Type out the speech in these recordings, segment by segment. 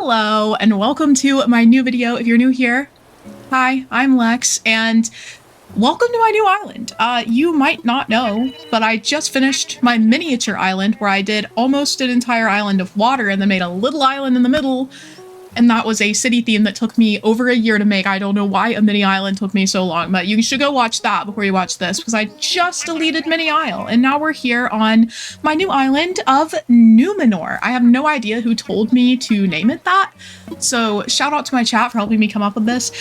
Hello, and welcome to my new video. If you're new here, hi, I'm Lex, and welcome to my new island. You might not know, but I just finished my miniature island where I did almost an entire island of water and then made a little island in the middle. And that was a city theme that took me over a year to make. I don't know why a mini island took me so long, but you should go watch that before you watch this because I just deleted Mini Isle. And now we're here on my new island of Númenor. I have no idea who told me to name it that. So shout out to my chat for helping me come up with this.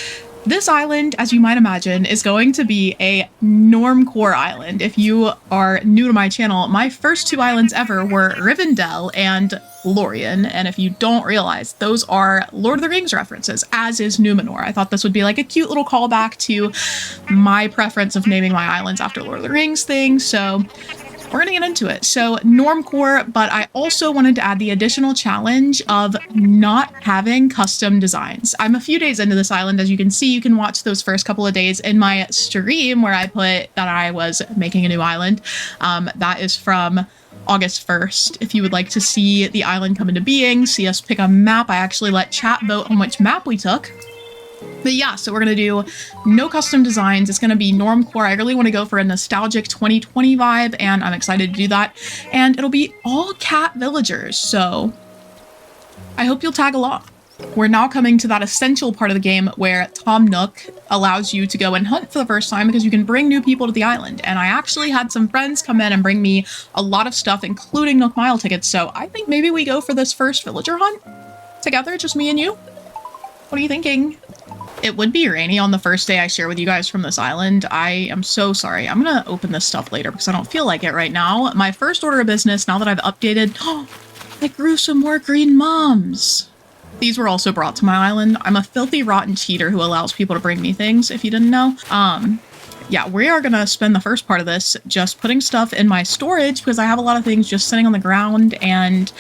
This island, as you might imagine, is going to be a normcore island. If you are new to my channel, my first two islands ever were Rivendell and Lorien, and if you don't realize, those are Lord of the Rings references, as is Númenor. I thought this would be like a cute little callback to my preference of naming my islands after Lord of the Rings thing, so we're gonna get into it. So normcore, but I also wanted to add the additional challenge of not having custom designs. I'm a few days into this island. As you can see, you can watch those first couple of days in my stream where I put that I was making a new island. That is from August 1st. If you would like to see the island come into being, see us pick a map, I actually let chat vote on which map we took. But yeah, so we're going to do no custom designs. It's going to be normcore. I really want to go for a nostalgic 2020 vibe, and I'm excited to do that. And it'll be all cat villagers, so I hope you'll tag along. We're now coming to that essential part of the game where Tom Nook allows you to go and hunt for the first time because you can bring new people to the island. And I actually had some friends come in and bring me a lot of stuff, including Nook Mile tickets. So I think maybe we go for this first villager hunt together, just me and you. What are you thinking? It would be rainy on the first day I share with you guys from this island. I am so sorry. I'm gonna open this stuff later because I don't feel like it right now. My first order of business, now that I've updated, I grew some more green mums. These were also brought to my island. I'm a filthy, rotten cheater who allows people to bring me things, if you didn't know. Yeah, we are gonna spend the first part of this just putting stuff in my storage because I have a lot of things just sitting on the ground and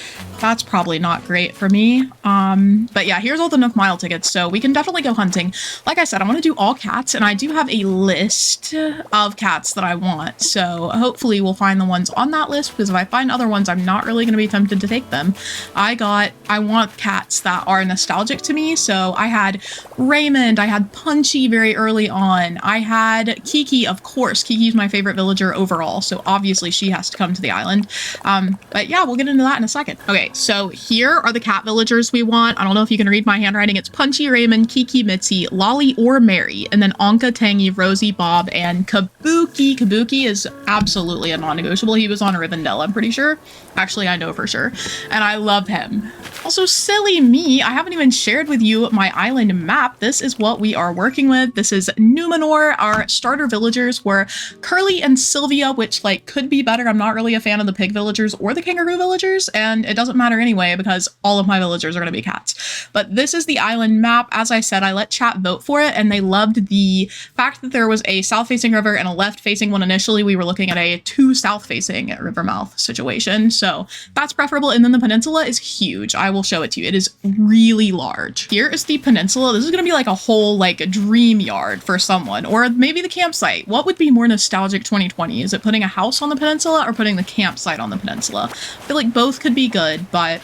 that's probably not great for me. But yeah, here's all the Nook Mile tickets, so we can definitely go hunting. Like I said, I want to do all cats, and I do have a list of cats that I want, so hopefully we'll find the ones on that list, because if I find other ones, I'm not really going to be tempted to take them. I want cats that are nostalgic to me, so I had Raymond, I had Punchy very early on, I had Kiki, of course. Kiki's my favorite villager overall, so obviously she has to come to the island. But yeah, we'll get into that in a second. Okay, so here are the cat villagers we want. I don't know if you can read my handwriting. It's Punchy, Raymond, Kiki, Mitzi, Lolly, or Mary, and then Anka, Tangy, Rosie, Bob, and Kabuki. Kabuki is absolutely a non-negotiable. He was on Rivendell, I'm pretty sure. Actually, I know for sure. And I love him. Also, silly me, I haven't even shared with you my island map. This is what we are working with. This is Númenor. Our starter villagers were Curly and Sylvia, which like could be better. I'm not really a fan of the pig villagers or the kangaroo villagers, and it doesn't matter anyway because all of my villagers are going to be cats. But this is the island map. As I said, I let chat vote for it, and they loved the fact that there was a south-facing river and a left-facing one. Initially, we were looking at a two south-facing river mouth situation, so that's preferable. And then the peninsula is huge. I will show it to you. It is really large. Here is the peninsula. This is going to be like a whole like dream yard for someone, or maybe the campsite. What would be more nostalgic 2020? Is it putting a house on the peninsula or putting the campsite on the peninsula? I feel like both could be good, but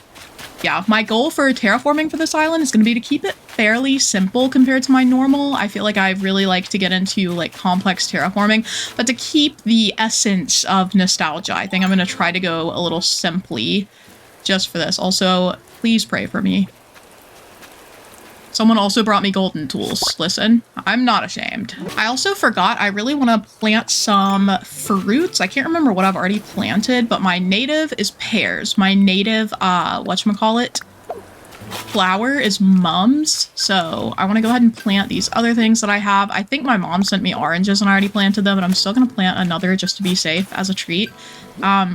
yeah, my goal for terraforming for this island is going to be to keep it fairly simple compared to my normal. I feel like I really like to get into like complex terraforming, but to keep the essence of nostalgia, I think I'm going to try to go a little simply just for this. Also, please pray for me. Someone also brought me golden tools. Listen, I'm not ashamed. I also forgot, I really want to plant some fruits. I can't remember what I've already planted, but my native is pears. My native, whatchamacallit, flower is mums. So I want to go ahead and plant these other things that I have. I think my mom sent me oranges and I already planted them, but I'm still going to plant another just to be safe as a treat.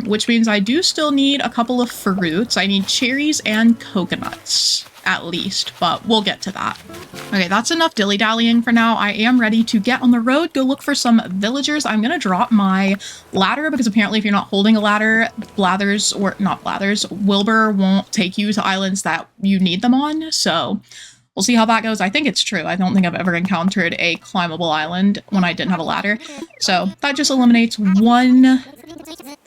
Which means I do still need a couple of fruits. I need cherries and coconuts. At least, but we'll get to that. Okay, that's enough dilly-dallying for now. I am ready to get on the road, go look for some villagers. I'm gonna drop my ladder because apparently if you're not holding a ladder, Wilbur won't take you to islands that you need them on, so we'll see how that goes. I think it's true. I don't think I've ever encountered a climbable island when I didn't have a ladder, so that just eliminates one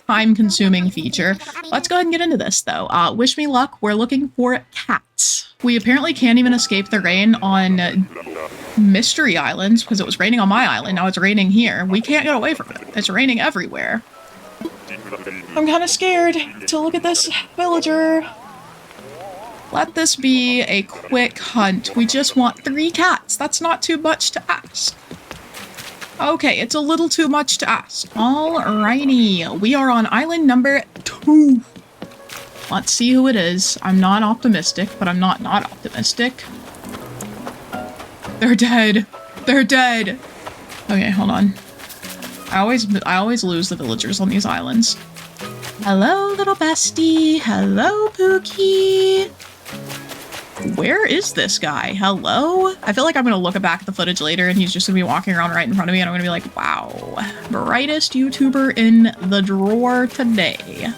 time-consuming feature. Let's go ahead and get into this, though. Wish me luck. We're looking for cats. We apparently can't even escape the rain on Mystery Islands because it was raining on my island. Now it's raining here. We can't get away from it. It's raining everywhere. I'm kind of scared to look at this villager. Let this be a quick hunt. We just want 3 cats. That's not too much to ask. Okay, it's a little too much to ask. Alrighty, we are on island number 2. Let's see who it is. I'm not optimistic, but I'm not optimistic. They're dead. They're dead. Okay, hold on. I always lose the villagers on these islands. Hello, little bestie. Hello, Pookie. Where is this guy? Hello? I feel like I'm gonna look back at the footage later and he's just gonna be walking around right in front of me and I'm gonna be like, wow, brightest YouTuber in the drawer today.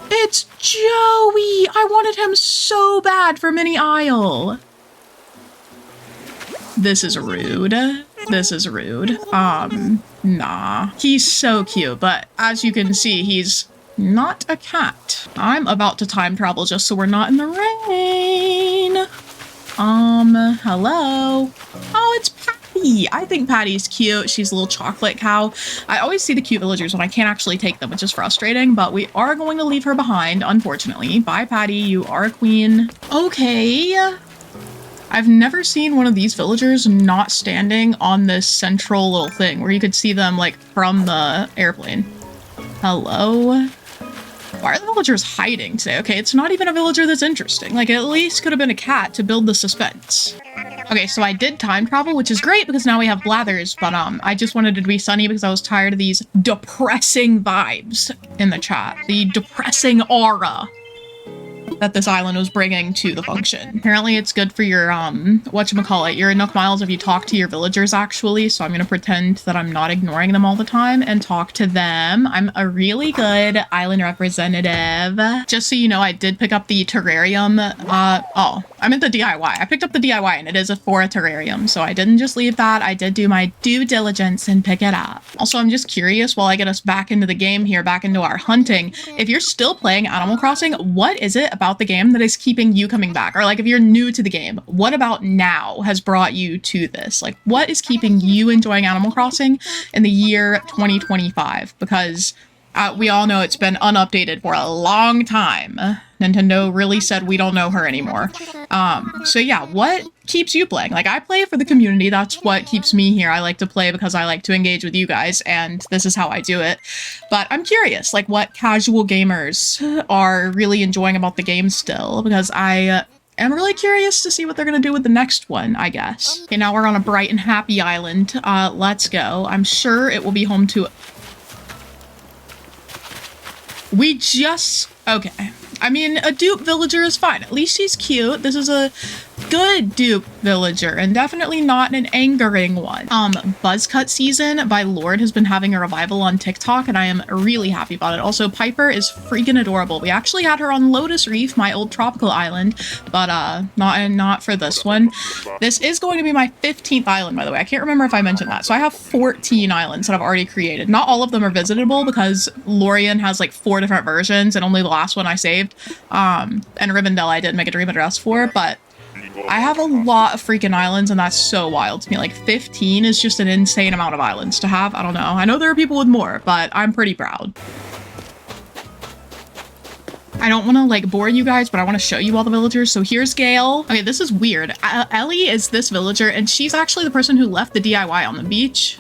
It's Joey! I wanted him so bad for Mini Isle. This is rude. This is rude. Nah. He's so cute, but as you can see, he's not a cat. I'm about to time travel just so we're not in the rain. Hello? Oh, it's Patty. I think Patty's cute. She's a little chocolate cow. I always see the cute villagers when I can't actually take them, which is frustrating, but we are going to leave her behind, unfortunately. Bye, Patty. You are a queen. Okay. I've never seen one of these villagers not standing on this central little thing where you could see them, like, from the airplane. Hello? Why are the villagers hiding today? Okay, it's not even a villager that's interesting. Like, at least could have been a cat to build the suspense. Okay, so I did time travel, which is great because now we have Blathers, but I just wanted it to be sunny because I was tired of these depressing vibes in the chat. The depressing aura that this island was bringing to the function. Apparently it's good for your, whatchamacallit, your Nook Miles if you talk to your villagers, actually, so I'm gonna pretend that I'm not ignoring them all the time and talk to them. I'm a really good island representative. Just so you know, I did pick up the terrarium, oh, I meant the DIY. I picked up the DIY and it is for a terrarium, so I didn't just leave that. I did do my due diligence and pick it up. Also, I'm just curious, while I get us back into the game here, back into our hunting, if you're still playing Animal Crossing, what is it about the game that is keeping you coming back? Or like, if you're new to the game, what about now has brought you to this? Like, what is keeping you enjoying Animal Crossing in the year 2025? Because we all know it's been unupdated for a long time. Nintendo really said we don't know her anymore. So yeah, what keeps you playing? Like, I play for the community. That's what keeps me here. I like to play because I like to engage with you guys, and this is how I do it. But I'm curious, like, what casual gamers are really enjoying about the game still, because I am really curious to see what they're gonna do with the next one, I guess. Okay, now we're on a bright and happy island. Let's go. I'm sure it will be home to... Okay. I mean, a dupe villager is fine. At least he's cute. This is a good dupe villager and definitely not an angering one. Buzzcut season by Lord has been having a revival on TikTok and I am really happy about it. Also, Piper is freaking adorable. We actually had her on Lotus Reef, my old tropical island, but not for this one. This is going to be my 15th island, by the way. I can't remember if I mentioned that. So I have 14 islands that I've already created. Not all of them are visitable because Lorien has like 4 different versions and only the last one I saved. And Rivendell I did make a dream address for, but I have a lot of freaking islands and that's so wild to me. Like 15 is just an insane amount of islands to have. I don't know. I know there are people with more, but I'm pretty proud. I don't want to like bore you guys, but I want to show you all the villagers. So here's Gale. Okay, this is weird. Ellie is this villager and she's actually the person who left the DIY on the beach.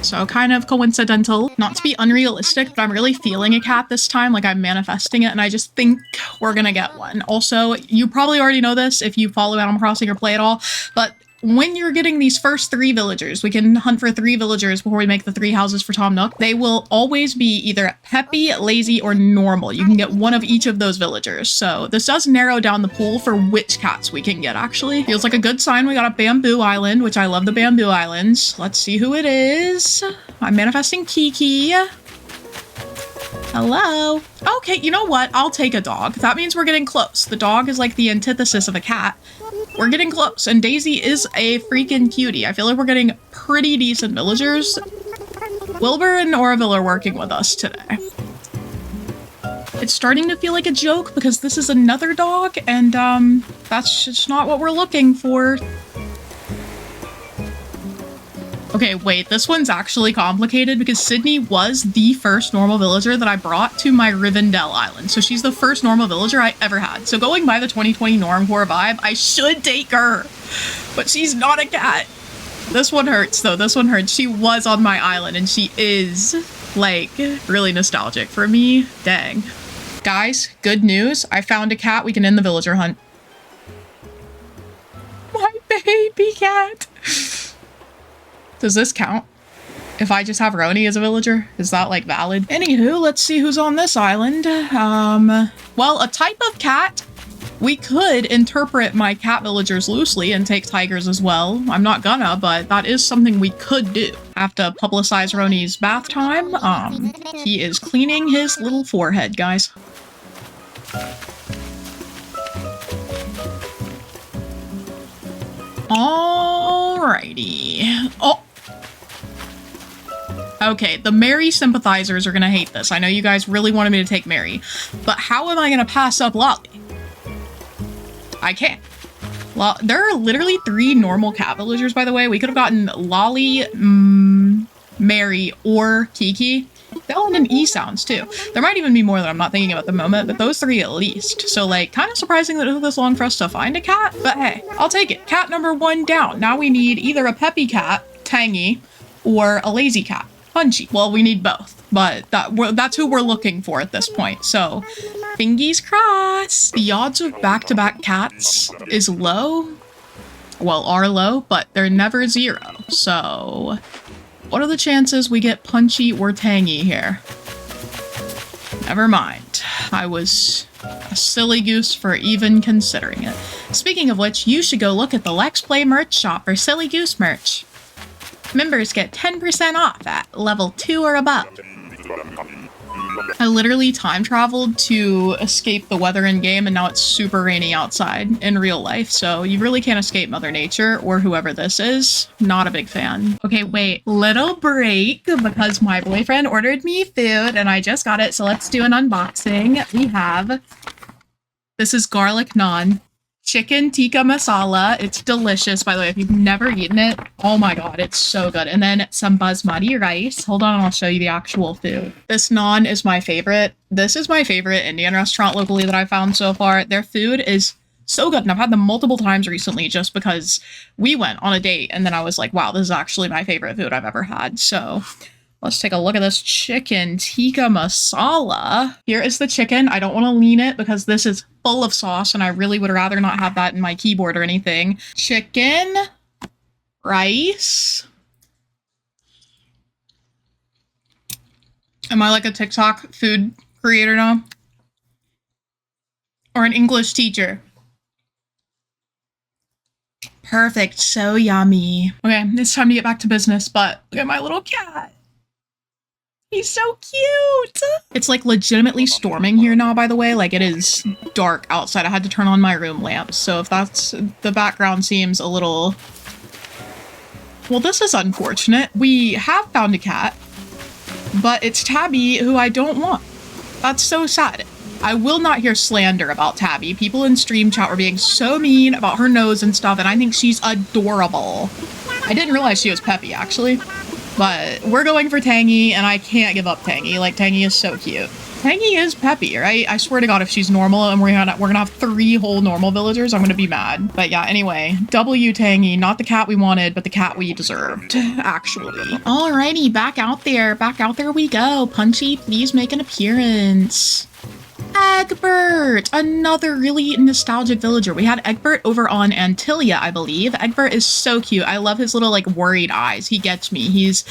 So kind of coincidental. Not to be unrealistic, but I'm really feeling a cat this time. Like, I'm manifesting it, and I just think we're gonna get one. Also, you probably already know this if you follow Animal Crossing or play at all, but when you're getting these first 3 villagers, we can hunt for 3 villagers before we make the 3 houses for Tom Nook. They will always be either peppy, lazy, or normal. You can get one of each of those villagers. So this does narrow down the pool for which cats we can get, actually. Feels like a good sign. We got a bamboo island, which I love the bamboo islands. Let's see who it is. I'm manifesting Kiki. Hello. Okay, you know what? I'll take a dog. That means we're getting close. The dog is like the antithesis of a cat. We're getting close, and Daisy is a freaking cutie. I feel like we're getting pretty decent villagers. Wilbur and Oroville are working with us today. It's starting to feel like a joke because this is another dog, and that's just not what we're looking for. Okay, wait, this one's actually complicated because Sydney was the first normal villager that I brought to my Rivendell island. So she's the first normal villager I ever had. So going by the 2020 Normcore vibe, I should take her, but she's not a cat. This one hurts though, this one hurts. She was on my island and she is like really nostalgic for me. Dang. Guys, good news. I found a cat. We can end the villager hunt. My baby cat. Does this count? If I just have Roni as a villager? Is that like valid? Anywho, let's see who's on this island. Well, a type of cat. We could interpret my cat villagers loosely and take tigers as well. I'm not gonna, but that is something we could do. I have to publicize Roni's bath time. He is cleaning his little forehead, guys. Alrighty. Oh. Okay, the Mary sympathizers are gonna hate this. I know you guys really wanted me to take Mary, but how am I gonna pass up Lolly? I can't. Well, there are literally 3 normal cat villagers, by the way. We could have gotten Lolly, Mary, or Kiki. They all end in E sounds, too. There might even be more that I'm not thinking of at the moment, but those 3 at least. So, like, kind of surprising that it took this long for us to find a cat, but hey, I'll take it. Cat number 1 down. Now we need either a peppy cat, Tangy, or a lazy cat, Punchy. Well, we need both, but that's who we're looking for at this point, so fingers crossed. The odds of back-to-back cats is low. Well, are low, but they're never 0, so what are the chances we get Punchy or Tangy here? Never mind. I was a silly goose for even considering it. Speaking of which, you should go look at the Let's Play merch shop for Silly Goose merch. Members get 10% off at level 2 or above. I literally time traveled to escape the weather in game, and now it's super rainy outside in real life, so you really can't escape Mother Nature or whoever this is. Not a big fan. Okay, wait, little break because my boyfriend ordered me food and I just got it, so let's do an unboxing. We have, this is garlic naan. Chicken tikka masala. It's delicious, by the way, if you've never eaten it. Oh my god, it's so good. And then some basmati rice. Hold on, I'll show you the actual food. This naan is my favorite. This is my favorite Indian restaurant locally that I've found so far. Their food is so good, and I've had them multiple times recently just because we went on a date, and then I was like, wow, this is actually my favorite food I've ever had. So let's take a look at this chicken tikka masala. Here is the chicken. I don't want to lean it because this is full of sauce and I really would rather not have that in my keyboard or anything. Chicken, rice. Am I like a TikTok food creator now? Or an English teacher? Perfect, so yummy. Okay, it's time to get back to business, but look at my little cat. He's so cute! It's like legitimately storming here now, by the way. Like, it is dark outside. I had to turn on my room lamps, so if that's, the background seems a little... Well, this is unfortunate. We have found a cat, but it's Tabby, who I don't want. That's so sad. I will not hear slander about Tabby. People in stream chat were being so mean about her nose and stuff, and I think she's adorable. I didn't realize she was Peppy, actually. But we're going for Tangy, and I can't give up Tangy. Like, Tangy is so cute. Tangy is Peppy, right? I swear to God, if she's normal and we're gonna have 3 whole normal villagers, I'm gonna be mad. But yeah, anyway, W Tangy, not the cat we wanted, but the cat we deserved, actually. Alrighty, back out there we go. Punchy, please make an appearance. Egbert! Another really nostalgic villager. We had Egbert over on Antilia, I believe. Egbert is so cute. I love his little, like, worried eyes. He gets me. He's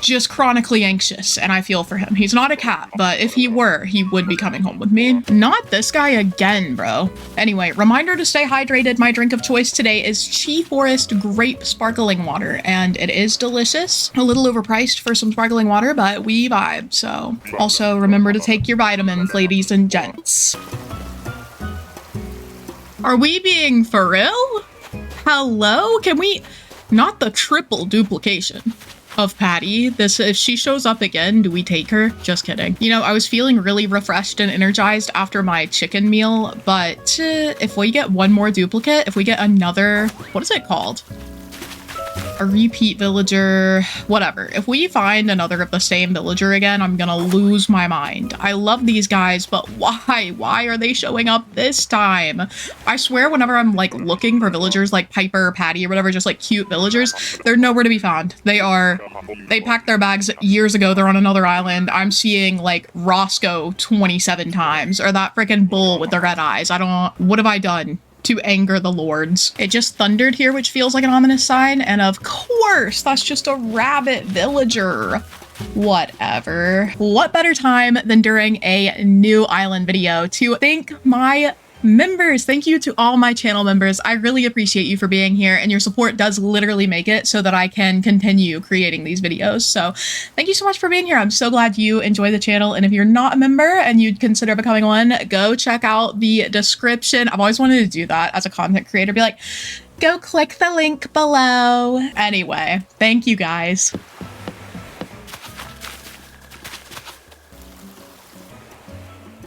just chronically anxious, and I feel for him. He's not a cat, but if he were, he would be coming home with me. Not this guy again, bro. Anyway, reminder to stay hydrated. My drink of choice today is Chi Forest Grape Sparkling Water, and it is delicious. A little overpriced for some sparkling water, but we vibe, so. Also, remember to take your vitamins, ladies and gents. Are we being for real? Hello? Can we... Not the triple duplication. of Patty. If she shows up again, do we take her? Just kidding. You know, I was feeling really refreshed and energized after my chicken meal, but if we get one more duplicate, if we get another, what is it called? A repeat villager, whatever. If we find another of the same villager again, I'm gonna lose my mind. I love these guys, but why? Why are they showing up this time? I swear whenever I'm like looking for villagers like Piper or Patty or whatever, just like cute villagers, they're nowhere to be found. They packed their bags years ago. They're on another island. I'm seeing like Roscoe 27 times, or that freaking bull with the red eyes. What have I done to anger the lords? It just thundered here, which feels like an ominous sign, and of course that's just a rabbit villager. Whatever. What better time than during a new island video to thank my members. Thank you to all my channel members. I really appreciate you for being here, and your support does literally make it so that I can continue creating these videos. So thank you so much for being here. I'm so glad you enjoy the channel, and if you're not a member and you'd consider becoming one, go check out the description. I've always wanted to do that as a content creator, be like, go click the link below. Anyway, thank you guys.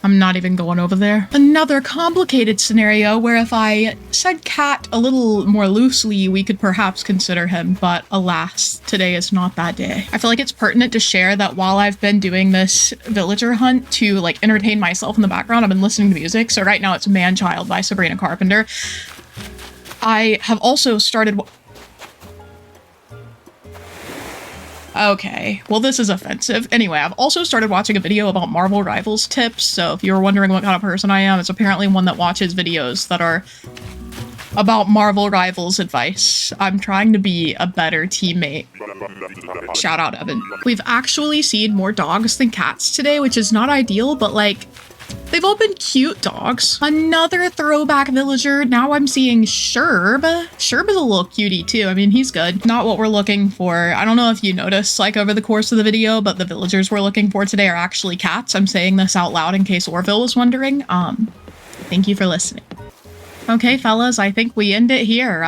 I'm not even going over there. Another complicated scenario where if I said cat a little more loosely, we could perhaps consider him, but alas, today is not that day. I feel like it's pertinent to share that while I've been doing this villager hunt to like entertain myself in the background, I've been listening to music. So right now it's Man-Child by Sabrina Carpenter. I have also started... Okay, well this is offensive. Anyway, I've also started watching a video about Marvel Rivals tips, so if you were wondering what kind of person I am, it's apparently one that watches videos that are about Marvel Rivals advice. I'm trying to be a better teammate. Shout out Evan. We've actually seen more dogs than cats today, which is not ideal, but like, they've all been cute dogs. Another throwback villager. Now I'm seeing Sherb. Sherb is a little cutie too. I mean, he's good. Not what we're looking for. I don't know if you noticed like over the course of the video, but the villagers we're looking for today are actually cats. I'm saying this out loud in case Orville was wondering. Thank you for listening. Okay, fellas, I think we end it here.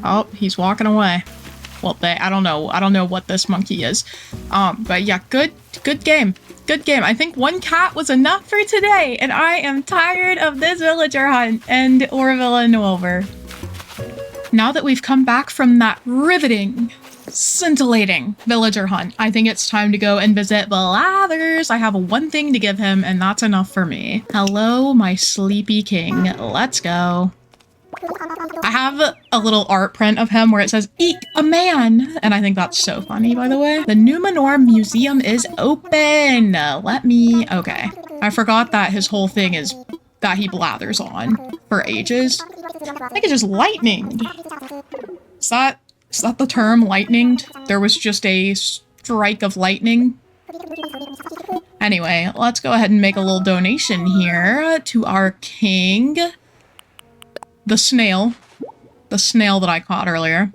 Oh, he's walking away. Well, I don't know what this monkey is. But yeah, good game. Good game. I think one cat was enough for today, and I am tired of this villager hunt and Orville and Wilbur. Now that we've come back from that riveting, scintillating villager hunt, I think it's time to go and visit Blathers. I have one thing to give him, and that's enough for me. Hello, my sleepy king. Let's go. I have a little art print of him where it says, "Eek, a man," and I think that's so funny, by the way. The Númenor Museum is open. Okay. I forgot that his whole thing is that he blathers on for ages. I think it's just lightninged. Is that the term, lightninged? There was just a strike of lightning. Anyway, let's go ahead and make a little donation here to our king. The snail that I caught earlier.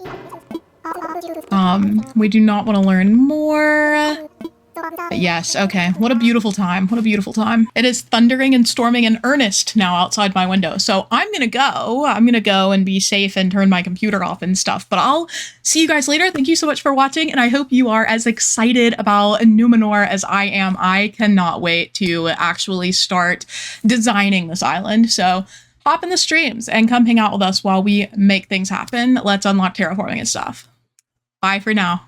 We do not want to learn more. Yes, okay. What a beautiful time. What a beautiful time. It is thundering and storming in earnest now outside my window. So I'm gonna go and be safe and turn my computer off and stuff. But I'll see you guys later. Thank you so much for watching, and I hope you are as excited about Númenor as I am. I cannot wait to actually start designing this island. So hop in the streams and come hang out with us while we make things happen. Let's unlock terraforming and stuff. Bye for now.